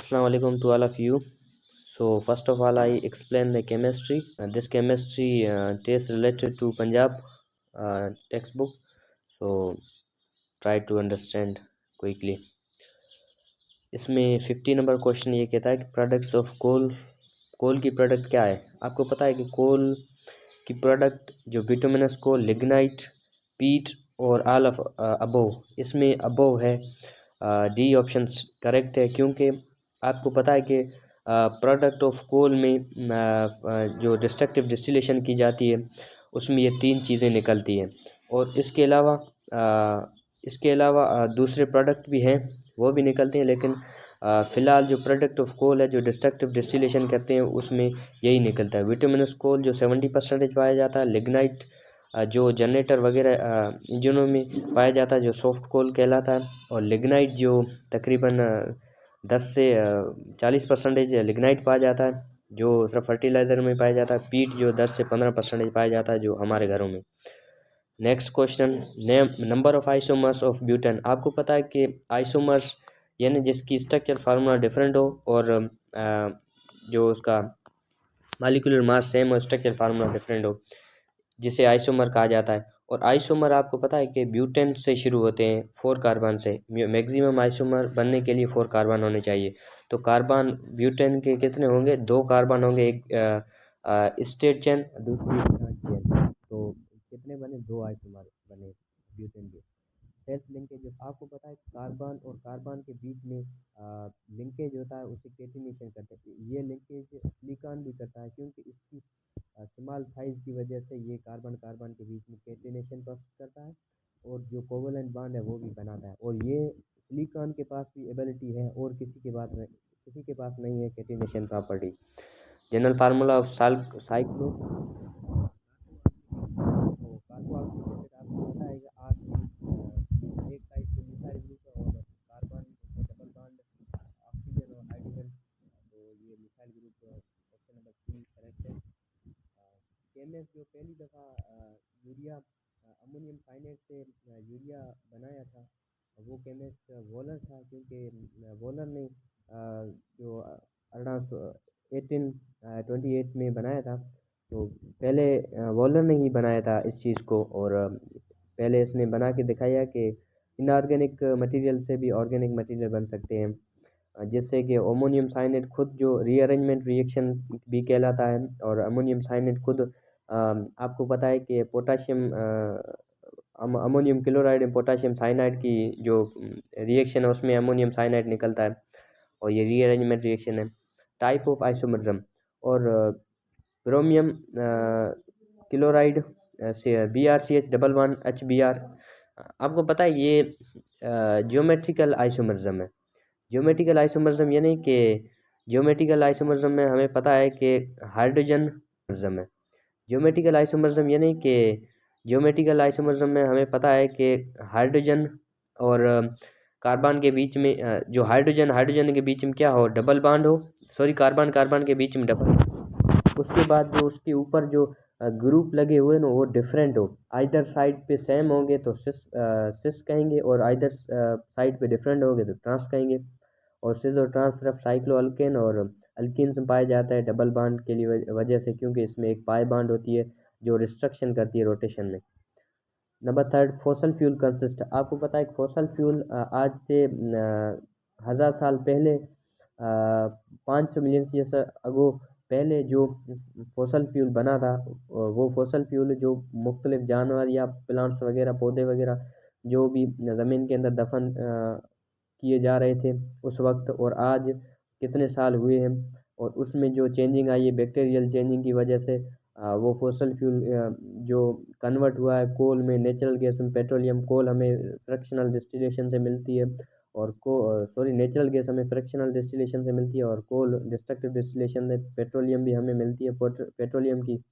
Assalamu alaikum to all of you. So first of all, I explain the chemistry. This chemistry test related to Punjab textbook. So try to understand quickly. इसमें 50 number question ये कहता है कि products of coal की product क्या है। आपको पता है कि कोल की प्रोडक्ट जो बिटुमिनस कोल, लिग्नाइट, पीट और ऑल ऑफ अबोव, इसमें अबोव है। डी ऑप्शन करेक्ट है, क्योंकि आपको पता है कि प्रोडक्ट ऑफ कोल में जो डिस्ट्रक्टिव डिस्टिलेशन की जाती है उसमें ये 3 चीज़ें निकलती हैं। और इसके अलावा दूसरे प्रोडक्ट भी हैं, वो भी निकलते हैं, लेकिन फ़िलहाल जो प्रोडक्ट ऑफ कोल है, जो डिस्ट्रक्टिव डिस्टिलेशन करते हैं, उसमें यही निकलता है। विटामिनस कोल जो 70% पाया जाता है, लिग्नाइट जो जनरेटर वगैरह इंजनों में पाया जाता है, जो सॉफ्ट कोल कहलाता है, और लिग्नाइट जो तकरीबन 10 से 40% लिग्नाइट पाया जाता है, जो सिर्फ फर्टिलाइज़र में पाया जाता है। पीट जो 10 से 15% पाया जाता है, जो हमारे घरों में। Next question, name number of isomers of butane. आपको पता है कि आइसोमर्स यानी जिसकी स्ट्रक्चर फार्मूला डिफरेंट हो और जो उसका मॉलिक्यूलर मास सेम हो, स्ट्रक्चर फार्मूला डिफरेंट हो, जिसे आइसोमर कहा जाता है। और आइसोमर आपको पता है कि ब्यूटेन से शुरू होते हैं, 4 कार्बन से। मैक्सिमम आइसोमर बनने के लिए 4 कार्बन होने चाहिए। तो कार्बन ब्यूटेन के कितने होंगे? 2 कार्बन होंगे, एक स्ट्रेट चेन, दूसरी चेन। तो कितने बने? 2 आइसोमर बने ब्यूटेन के। सेल्फ लिंकेज, आपको पता है कार्बन और कार्बन के बीच में लिंकेज होता है, उसे कैटिनेशन कहते हैं। ये लिंकेज सिलिकॉन भी करता है, क्योंकि इसकी स्मॉल साइज की वजह से ये कार्बन कार्बन के बीच में कैटिनेशन प्रोसेस करता है, और जो कोवलेंट बॉन्ड है वो भी बनाता है। और ये सिलिकॉन के पास भी एबिलिटी है, और किसी के पास नहीं है catenation property. General formula of cyclo carboxylic acid, आपको पता है कि एक साइड पे मिथाइल ग्रुप है और कार्बन डबल बॉन्ड ऑक्सीजन और हाइड्रोजन, तो ये methyl group option number C correct है। केमिस्ट जो पहली दफ़ा यूरिया अमोनियम साइनेट से यूरिया बनाया था, वो केमिस्ट वॉलर था, क्योंकि वॉलर ने जो 1828 में बनाया था। तो पहले वॉलर ने ही बनाया था इस चीज़ को, और पहले इसने बना के दिखाया कि इनऑर्गेनिक मटेरियल से भी ऑर्गेनिक मटेरियल बन सकते हैं, जिससे कि अमोनियम साइनेट खुद जो रीअरेंजमेंट रिएक्शन भी कहलाता है। और अमोनियम साइनेट खुद आपको पता है कि पोटाशियम अमोनियम क्लोराइड और पोटाशियम साइनाइड की जो रिएक्शन है उसमें अमोनियम साइनाइड निकलता है, और ये रीअरेंजमेंट रिएक्शन है। टाइप ऑफ आइसोमरिज्म, और ब्रोमियम क्लोराइड से BrCH डबल वन HBr। आपको पता है ये ज्योमेट्रिकल आइसोमरिज्म है। ज्योमेट्रिकल आइसोमरिज्म यानी कि ज्योमेट्रिकल आइसोमरिज्म में हमें पता है कि हाइड्रोजन है। ज्योमेट्रिकल आइसोमरिज्म यानी कि ज्योमेट्रिकल आइसोमरिज्म में हमें पता है कि हाइड्रोजन और कार्बन के बीच में जो हाइड्रोजन के बीच में क्या हो? डबल बॉन्ड हो। सॉरी, कार्बन कार्बन के बीच में डबल। उसके बाद जो उसके ऊपर जो ग्रुप लगे हुए ना, वो डिफरेंट हो। आइदर साइड पे सेम होंगे तो सिस कहेंगे, और आइदर साइड पे डिफरेंट होंगे तो ट्रांस कहेंगे। और सिस और ट्रांस सिर्फ साइक्लो अल्केन और अल्किन्स में पाया जाता है डबल बॉन्ड के लिए वजह से, क्योंकि इसमें एक पाई बॉन्ड होती है जो रिस्ट्रक्शन करती है रोटेशन में। Number 3, fossil fuel consist. आपको पता है कि फॉसल फ्यूल आज से 1000 साल पहले, 500 मिलियन ईयर्स अगो पहले जो फॉसल फ्यूल बना था, वो फॉसल फ्यूल जो मुख्तलिफ जानवर या प्लांट्स वगैरह, पौधे वगैरह जो भी ज़मीन के अंदर दफन किए जा रहे थे उस वक्त, और आज कितने साल हुए हैं, और उसमें जो चेंजिंग आई है बैक्टीरियल चेंजिंग की वजह से, वो फॉसल फ्यूल जो कन्वर्ट हुआ है कोल में, नेचुरल गैस में पेट्रोलियम। कोल हमें फ्रैक्शनल डिस्टिलेशन से मिलती है, और नेचुरल गैस हमें फ्रैक्शनल डिस्टिलेशन से मिलती है, और कोल डिस्ट्रक्टिव डिस्टिलेशन से पेट्रोलियम भी हमें मिलती है। पेट्रोलियम की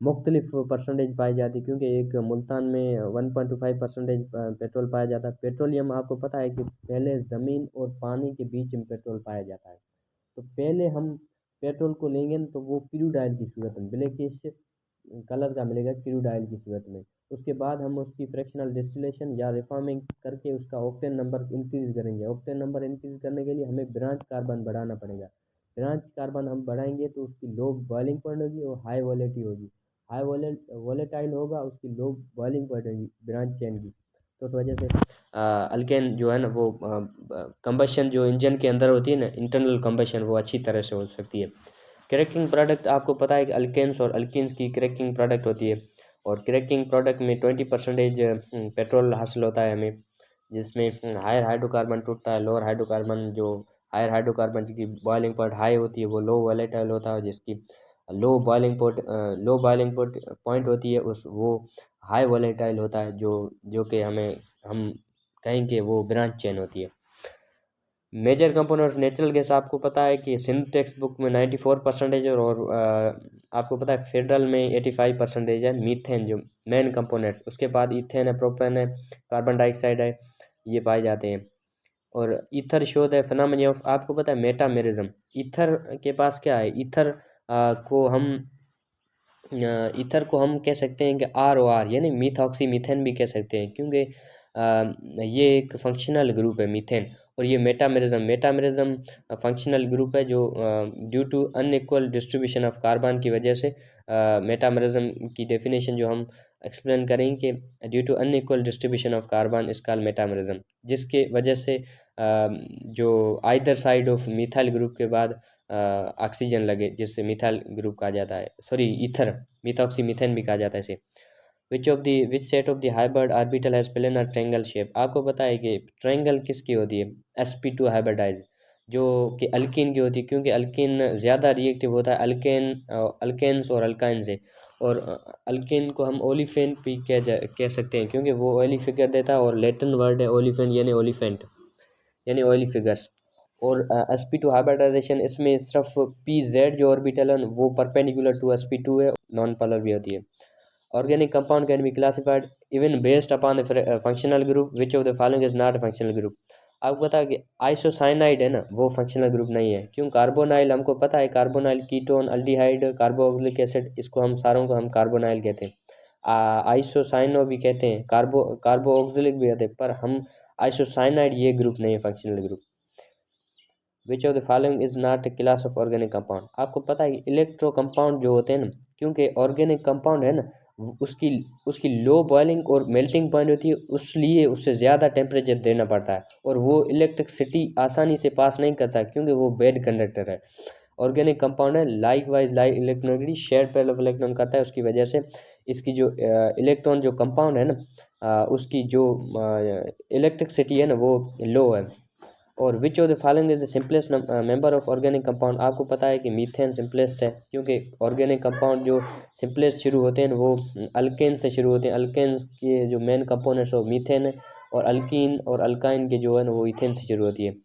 मुख्तलिफ परसेंटेज पाई जाती है, क्योंकि एक मुल्तान में 1.25% पेट्रोल पाया जाता है। पेट्रोलियम आपको पता है कि पहले ज़मीन और पानी के बीच में पेट्रोल पाया जाता है। तो पहले हम पेट्रोल को लेंगे तो वो क्रूड ऑयल की सूरत में, ब्लैकिश कलर का मिलेगा क्रूड ऑयल की सूरत में। उसके बाद हम उसकी फ्रैक्शनल डिस्टिलेशन या रिफॉर्मिंग करके उसका ऑक्टेन नंबर इंक्रीज़ करेंगे। ऑक्टेन नंबर इंक्रीज़ करने के लिए हमें ब्रांच कार्बन बढ़ाना पड़ेगा। ब्रांच कार्बन हम बढ़ाएंगे तो उसकी लो बॉइलिंग पॉइंट होगी और हाई वोलेटी होगी। हाई वोलेटाइल होगा, उसकी लो बॉइलिंग पॉइंट होगी ब्रांच चेन की। तो उस वजह से अल्केन जो है ना वो कंबशन जो इंजन के अंदर होती है ना, इंटरनल कंबशन, वो अच्छी तरह से हो सकती है। क्रैकिंग प्रोडक्ट आपको पता है कि अल्केन्स और अल्किन्स की क्रैकिंग प्रोडक्ट होती है, और क्रैकिंग प्रोडक्ट में 20% पेट्रोल हासिल होता है हमें, जिसमें हायर हाइड्रोकार्बन टूटता है। लोअर हाइड्रोकार्बन जो हायर हाइड्रोकार्बन की बॉइलिंग पॉइंट हाई होती है वो लो वोलेटाइल होता है, जिसकी लो बॉइलिंग पॉइंट होती है उस वो हाई वोलेटाइल होता है, जो कि हम कहेंगे वो ब्रांच चेन होती है। Major component of natural gas आपको पता है कि सिंध टेक्स्ट बुक में 94% है, और आपको पता है फेडरल में 85% है। मीथेन जो मेन कंपोनेंट्स, उसके बाद इथेन है, प्रोपेन है, कार्बन डाइऑक्साइड है, ये पाए जाते हैं। और ईथर शोध है फिनोमेना ऑफ, आपको पता है मेटामेरिज्म। ईथर के पास क्या है, ईथर को हम कह सकते हैं कि ROR यानी मीथॉक्सी मीथेन भी कह सकते हैं, क्योंकि ये एक फंक्शनल ग्रुप है मीथेन। और ये मेटामेरिज्म फंक्शनल ग्रुप है जो due to unequal distribution of carbon की वजह से, मेटामेरिज्म की डेफिनेशन जो हम एक्सप्लेन करेंगे कि due to unequal distribution of carbon is called metamerism, जिसके वजह से जो either side of methyl group के बाद ऑक्सीजन लगे, जिससे मिथाइल ग्रुप कहा जाता है, सॉरी ईथर, मिथॉक्सी मीथेन भी कहा जाता है इसे। Which set of the hybrid orbital has planar triangle shape, आपको पता है कि ट्रायंगल किसकी होती है, sp2 हाइब्रिडाइज, जो कि अल्कीन की होती है, क्योंकि अल्कीन ज़्यादा रिएक्टिव होता है अल्केन्स और अल्काइन से। और अल्कीन को हम ओलिफेन भी कह सकते हैं, क्योंकि वो ऑयली फिगर देता है, और लैटिन वर्ड है ओलिफेन यानी ओलिफेंट यानी ऑयली फिगर्स। और sp2 हाइब्रिडाइजेशन, इसमें सिर्फ pz जो ऑर्बिटल है वो परपेंडिकुलर टू sp2 है, नॉन पोलर भी होती है। Organic compound can be classified even based upon the functional group, which of the following is not functional group. आपको पता है कि आइसोसाइनाइड है ना, वो फंक्शनल ग्रुप नहीं है। क्यों, कार्बोनाइल हमको पता है, carbonyl ketone aldehyde carboxylic acid, इसको हम सारों को हम कार्बोनाइल कहते हैं। आइसोसाइनो भी कहते हैं, कार्बोक्सिलिक भी कहते हैं, पर हम आइसोसाइनाइड ये ग्रुप नहीं है functional group. Which of the following is not a class of organic compound, आपको पता है कि इलेक्ट्रो कंपाउंड जो होते हैं ना, क्योंकि ऑर्गेनिक कंपाउंड है ना, उसकी उसकी लो बॉइलिंग और मेल्टिंग पॉइंट होती है, उसलिए उससे ज़्यादा टेम्परेचर देना पड़ता है, और वो इलेक्ट्रिसिटी आसानी से पास नहीं करता, क्योंकि वो बेड कंडक्टर है। ऑर्गेनिक कंपाउंड है, like wise like electronically share pair of electron करता है, उसकी वजह से इसकी जो इलेक्ट्रॉन जो कंपाउंड है ना, उसकी जो इलेक्ट्रिसिटी है ना वो लो है। और which of the following is the simplest member of organic compound, आपको पता है कि मीथेन सिंपलेस्ट है, क्योंकि ऑर्गेनिक कंपाउंड जो सिंपलेस्ट शुरू होते हैं वो अल्केन से शुरू होते हैं। अल्केन्स के जो मेन कंपोनेंट्स वो मीथेन है, और अल्कीन और अल्काइन के जो है ना वो इथेन से शुरू होती है।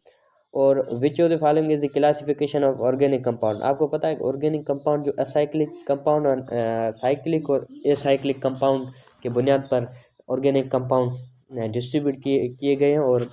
और which of the following is the classification of organic compound, आपको पता है कि ऑर्गेनिक कंपाउंड जो असाइक्लिक कंपाउंड और साइक्लिक और एसाइक्लिक कंपाउंड के बुनियाद पर ऑर्गेनिक कंपाउंड डिस्ट्रीब्यूट किए गए हैं। और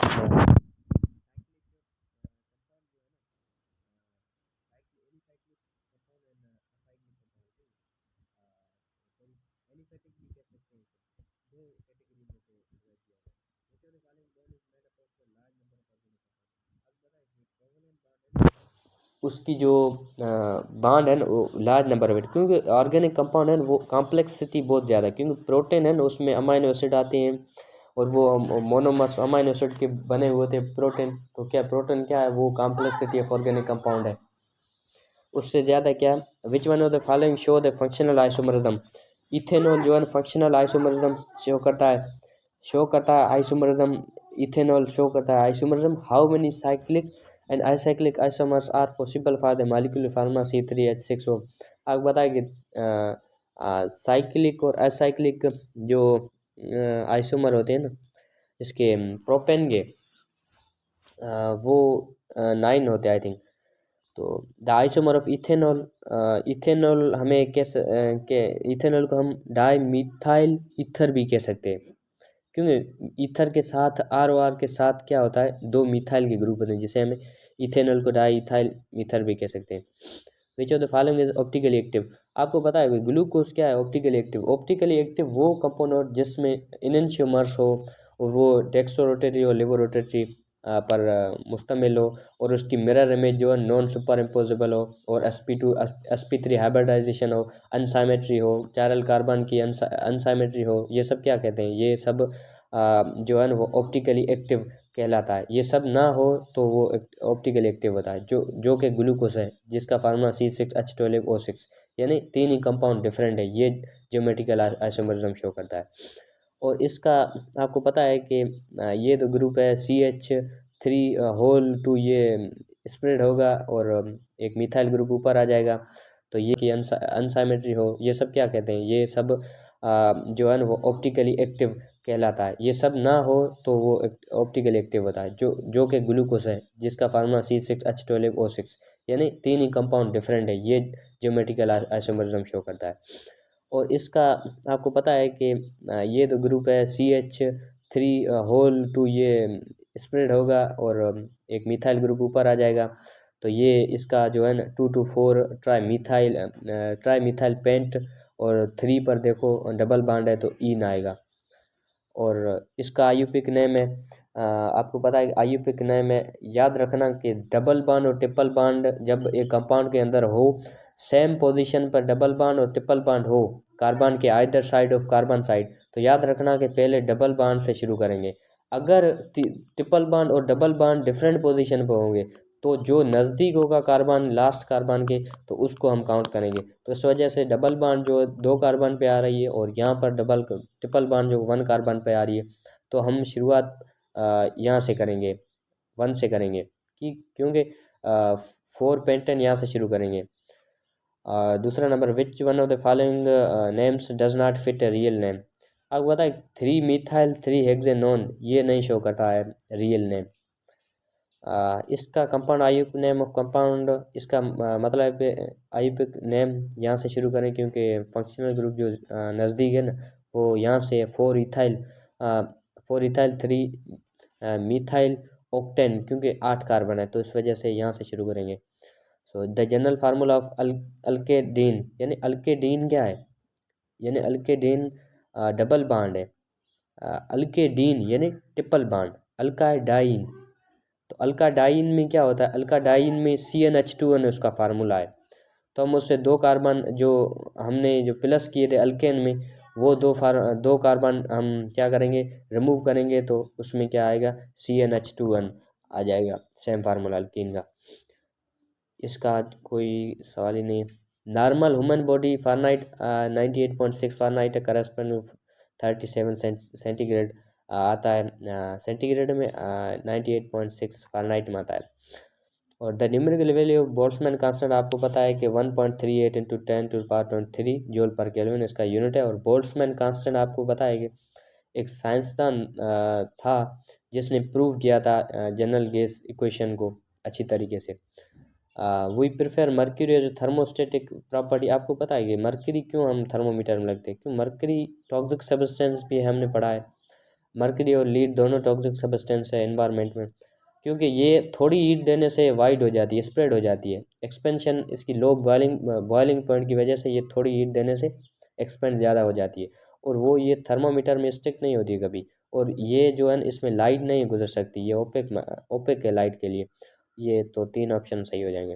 उसकी जो बाड है ना वो लार्ज नंबर ऑफ इट, क्योंकि ऑर्गेनिक कंपाउंड है ना वो कॉम्प्लेक्सिटी बहुत ज़्यादा है, क्योंकि प्रोटीन है ना उसमें अमाइनो एसिड आते हैं, और वो मोनोमर्स अमाइनो एसिड के बने हुए थे प्रोटीन। तो क्या प्रोटीन क्या है, वो कॉम्प्लेक्सिटी ऑफ ऑर्गेनिक कंपाउंड है, उससे ज़्यादा क्या। Which one of the following show the functional isomerism, ethanol जो है फंक्शनल आइसोमरिज्म शो करता है आइसोमरिज्म, इथेनॉल शो करता है isomerism. How many cyclic and acyclic isomers are possible for the molecular formula C3H6O, आपको बताया कि साइक्लिक और असाइक्लिक जो आइसोमर होते हैं ना इसके प्रोपेन के, वो 9 होते हैं आई थिंक। तो the isomer of ethanol, ethanol हमें कैसे के इथेनॉल को हम डाई मिथाइल ईथर भी कह सकते हैं, क्योंकि ईथर के साथ ROR के साथ क्या होता है, दो मिथाइल के ग्रुप होते हैं, जिसे हमें इथेनॉल को डाई इथाइल ईथर भी कह सकते हैं। Which of the following is optically active. आपको पता है ग्लूकोज क्या है ऑप्टिकली एक्टिव? ऑप्टिकली एक्टिव वो कंपोनेंट जिसमें इनएंशियोमर्स हो और वो डेक्स्ट्रो रोटेटरी और लिवर रोटेटरी पर मुश्तमिल हो, और उसकी मिरर इमेज जो है नॉन सुपर इम्पोजिबल हो, और sp3 हाइब्रिडाइजेशन हो, अनसाइमेट्री हो, चारल कार्बन की अनसाइमेट्री हो, ये सब क्या कहते हैं? ये सब जो है ना वो ऑप्टिकली एक्टिव कहलाता है। ये सब ना हो तो वो ऑप्टिकली एक्टिव होता है, जो कि ग्लूकोज है जिसका फार्मूला C6H12O6, यानी तीन ही कंपाउंड डिफरेंट है, ये ज्योमेट्रिकल आइसोमरिज्म शो करता है। और इसका आपको पता है कि ये तो ग्रुप है CH3 होल टू, ये स्प्रेड होगा और एक मिथाइल ग्रुप ऊपर आ जाएगा, तो ये कि अनसाइमेट्री हो, ये सब क्या कहते हैं? ये सब जो है ना वो ऑप्टिकली एक्टिव कहलाता है। ये सब ना हो तो वो ऑप्टिकली एक्टिव होता है, जो कि ग्लूकोज है जिसका फार्मूला C6H12O6, यानी तीन ही कंपाउंड डिफरेंट है, ये ज्योमेट्रिकल आइसोमरिज्म शो करता है। और इसका आपको पता है कि ये तो ग्रुप है CH3 होल टू, ये स्प्रेड होगा और एक मिथाइल ग्रुप ऊपर आ जाएगा, तो ये इसका जो है ना 2 to 4 ट्राई मिथाइल पेंट, और 3 पर देखो डबल बॉन्ड है तो ईन आएगा। और इसका आयुपिक नेम है, आपको पता है आयुपिक नेम है, याद रखना कि डबल बॉन्ड और ट्रिपल बॉन्ड जब एक कंपाउंड के अंदर हो, सेम पोजीशन पर डबल बॉन्ड और ट्रिपल बॉन्ड हो कार्बन के either side of carbon side, तो याद रखना कि पहले डबल बॉन्ड से शुरू करेंगे। अगर ट्रिपल बॉन्ड और डबल बॉन्ड डिफरेंट पोजीशन पर होंगे तो जो नज़दीक होगा कार्बन लास्ट कार्बन के, तो उसको हम काउंट करेंगे। तो इस वजह से डबल बॉन्ड जो 2 कार्बन पे आ रही है और यहाँ पर ट्रिपल बॉन्ड जो 1 कार्बन पे आ रही है, तो हम शुरुआत यहाँ से करेंगे, 1 से करेंगे, क्योंकि 4 पेंटन यहाँ से शुरू करेंगे। दूसरा number, which one of the following names does not fit a real name. आपको पता है 3 मिथाइल 3 हेक्सेनोन ये नहीं शो करता है रियल नेम। इसका कंपाउंड आयुक नेम ऑफ कंपाउंड, इसका मतलब आयुपिक नेम यहाँ से शुरू करें, क्योंकि फंक्शनल ग्रुप जो नज़दीक है ना वो यहाँ से 4 इथाइल 3 मिथाइल ऑक्टेन, क्योंकि 8 कार्बन है तो इस वजह से यहाँ से शुरू करेंगे। So the general formula of alkadiene, यानी अल्केडीन क्या है? यानी अल्केडीन डबल बॉन्ड है, अल्केडीन यानी ट्रिपल बॉन्ड, अल्काडाइन। तो अल्काडाइन में क्या होता है? अल्काडाइन में CnH2n उसका फार्मूला है, तो हम उससे 2 कार्बन जो हमने जो प्लस किए थे अल्केन में, वो 2 कार्बन हम क्या करेंगे? रिमूव करेंगे, तो उसमें क्या आएगा? CnH2n आ जाएगा, सेम फार्मूला अल्कीन का। इसका कोई सवाल ही नहीं है। Normal human body Fahrenheit 98.6 Fahrenheit correspond 37 centigrade आता है, सेंटीग्रेड में 98.6 फारेनहाइट में आता है। और the numerical value of Boltzmann constant आपको पता है कि 1.38 इंटू 10⁻³ जूल पर केल्विन इसका यूनिट है। और बोल्ट्जमैन कांस्टेंट आपको पता है कि एक साइंसदान था जिसने प्रूव किया था जनरल गैस इक्वेशन को अच्छी तरीके से। We prefer mercury as thermostatic property. आपको पता है कि मर्क्यूरी क्यों हम थर्मोमीटर में लगते हैं? क्यों? मर्क्यूरी टॉक्सिक सब्सटेंस भी हमने पढ़ा है, मर्क्यूरी और लीड दोनों टॉक्सिक सब्सटेंस है एनवायरनमेंट में, क्योंकि ये थोड़ी हीट देने से वाइड हो जाती है, स्प्रेड हो जाती है। एक्सपेंशन इसकी लो बॉइलिंग पॉइंट की वजह से ये थोड़ी हीट देने से एक्सपेंड ज़्यादा हो जाती है, और वो ये थर्मोमीटर में स्टिक नहीं होती कभी, और ये जो है इसमें लाइट नहीं गुजर सकती, ये ओपेक है लाइट के लिए। ये तो 3 ऑप्शन सही हो जाएंगे।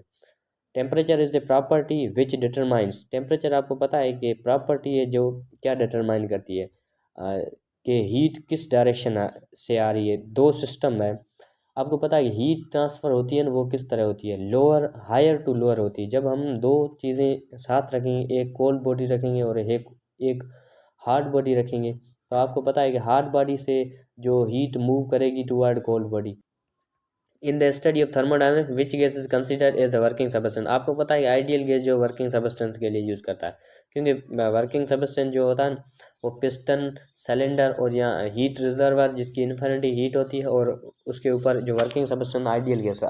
Temperature is a property which determines, temperature आपको पता है कि प्रॉपर्टी है जो क्या डिटरमाइन करती है कि हीट किस डायरेक्शन से आ रही है। 2 सिस्टम है, आपको पता है कि हीट ट्रांसफ़र होती है ना वो किस तरह होती है? लोअर हायर टू लोअर होती है। जब हम 2 चीज़ें साथ रखेंगे, एक कोल्ड बॉडी रखेंगे और एक हार्ड बॉडी रखेंगे, तो आपको पता है कि हार्ड बॉडी से जो हीट मूव करेगी toward cold body. In the study of thermodynamics which gas is considered as a working substance. आपको पता है कि आइडियल गैस जो वर्किंग सबस्टेंस के लिए यूज़ करता है, क्योंकि वर्किंग सबस्टेंस जो होता है ना वो पिस्टन, सिलेंडर और यहाँ हीट रिजर्वर जिसकी इन्फिनिटी हीट होती है, और उसके ऊपर जो वर्किंग सबस्टेंस आइडियल गैस है।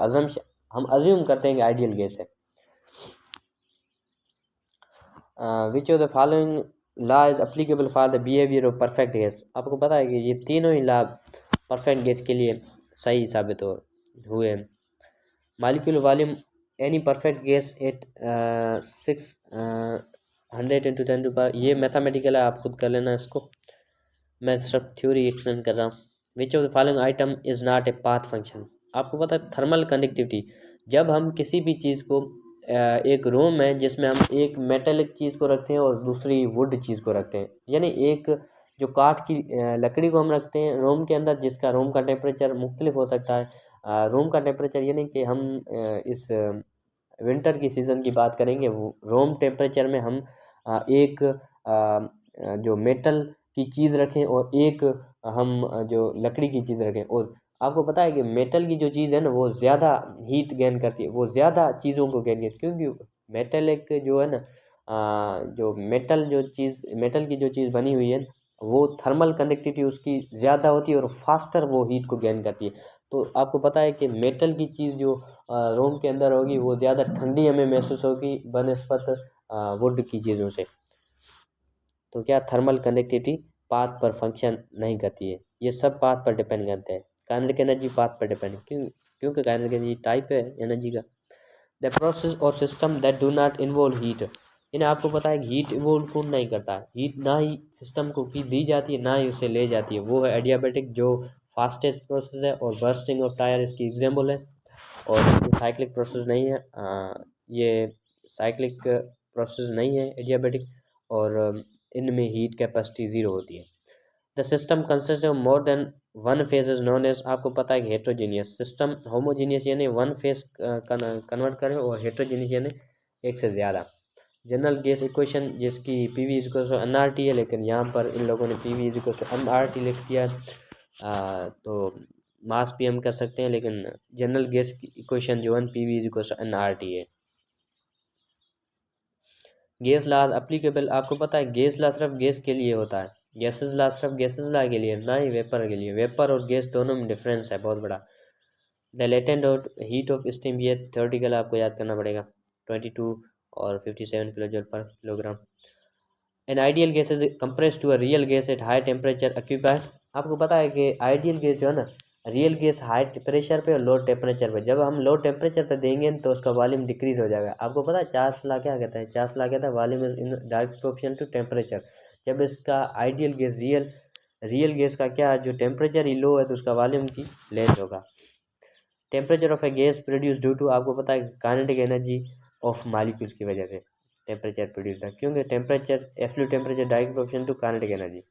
हम अज्यूम करते हैं कि आइडियल गैस है। Which of the following law is applicable for the behaviour of perfect gas. आपको पता है कि ये तीनों ही लॉ परफेक्ट गैस के लिए सही साबित हुए। Molecular volume any perfect gas at 600 into 10 ये मैथमेटिकल है, आप खुद कर लेना इसको, मैं सिर्फ थ्योरी एक्सप्लेन कर रहा हूँ। Which of the following item is not a path function. आपको पता है थर्मल कंडक्टिविटी, जब हम किसी भी चीज़ को एक रूम है जिसमें हम एक मेटेलिक चीज़ को रखते हैं और दूसरी वुड चीज़ को रखते हैं, यानी एक जो काठ की लकड़ी को हम रखते हैं रूम के अंदर, जिसका रूम का टेम्परेचर मुख्तलिफ हो सकता है। रूम का टेम्परेचर यानी कि हम इस विंटर की सीज़न की बात करेंगे, वो रूम टेम्परेचर में हम एक जो मेटल की चीज़ रखें और एक हम जो लकड़ी की चीज़ रखें, और आपको पता है कि मेटल की जो चीज़ है ना वो ज़्यादा हीट गेन करती है, वो ज़्यादा चीज़ों को गेन करती है, क्योंकि मेटल एक जो है ना जो मेटल की जो चीज़ बनी हुई है वो थर्मल कंडक्टिविटी उसकी ज़्यादा होती है और फास्टर वो हीट को गेन करती है। तो आपको पता है कि मेटल की चीज़ जो रूम के अंदर होगी वो ज़्यादा ठंडी हमें महसूस होगी बनस्पत वुड की चीज़ों से। तो क्या थर्मल कंडक्टिविटी पाथ पर फंक्शन नहीं करती है, ये सब पाथ पर डिपेंड करते हैं। काइनेटिक एनर्जी पाथ पर डिपेंड क्योंकि काइनेटिक एनर्जी टाइप है एनर्जी का। द प्रोसेस और system that do not involve heat, यानी आपको पता है कि हीट इन्वॉल्व कौन नहीं करता है, हीट ना ही सिस्टम को की दी जाती है ना ही उसे ले जाती है, वो है एडियाबैटिक जो फास्टेस्ट प्रोसेस है, और बर्स्टिंग ऑफ टायर इसकी एग्जाम्पल है। और ये साइक्लिक प्रोसेस नहीं है, ये साइक्लिक प्रोसेस नहीं है एडियाबैटिक, और इनमें हीट कैपेसिटी ज़ीरो होती है। The system consist of more than one phase is known as, आपको पता है कि हेट्रोजीनियस सिस्टम, होमोजीनियस यानी वन फेज कन्वर्ट करें, और हेट्रोजीनियस यानी एक से ज़्यादा। जनरल गैस इक्वेशन जिसकी P V is to n R T है, लेकिन यहाँ पर इन लोगों ने P V is to m R T लिख दिया, तो मास भी हम कर सकते हैं, लेकिन जनरल गैस इक्वेशन जो है P V is to n R T है। गैस लॉज अप्लीकेबल, आपको पता है गैस लॉ सिर्फ गैस के लिए होता है, गैसेस लॉ सिर्फ गैसेस लॉ के लिए, ना ही वेपर के लिए। वेपर और गैस दोनों में डिफरेंस है बहुत बड़ा। The latent heat of steam, ये थ्योरेटिकल आपको याद करना पड़ेगा, 22 और 57 kilo joule per kilogram. An ideal gas is compress to a real gas at high temperature occupied, आपको पता है कि आइडियल गैस जो है ना, रियल गैस हाई प्रेशर पे और लो टेम्परेचर पे, जब हम लो टेम्परेचर पे देंगे तो उसका वॉल्यूम डिक्रीज हो जाएगा। आपको पता है चार्ल्स लॉ क्या कहता है, चार्ल्स लॉ कहता है volume is in direct proportion to temperature. जब इसका आइडियल गैस रियल गैस का क्या जो टेम्परेचर ही लो है तो उसका वॉल्यूम की लेंथ होगा। Temperature of a gas produce due to, आपको पता है काइनेटिक एनर्जी ऑफ मॉलिक्यूल्स की वजह से टेम्परेचर प्रोड्यूस है, क्योंकि temperature absolute temperature direct proportion to kinetic energy.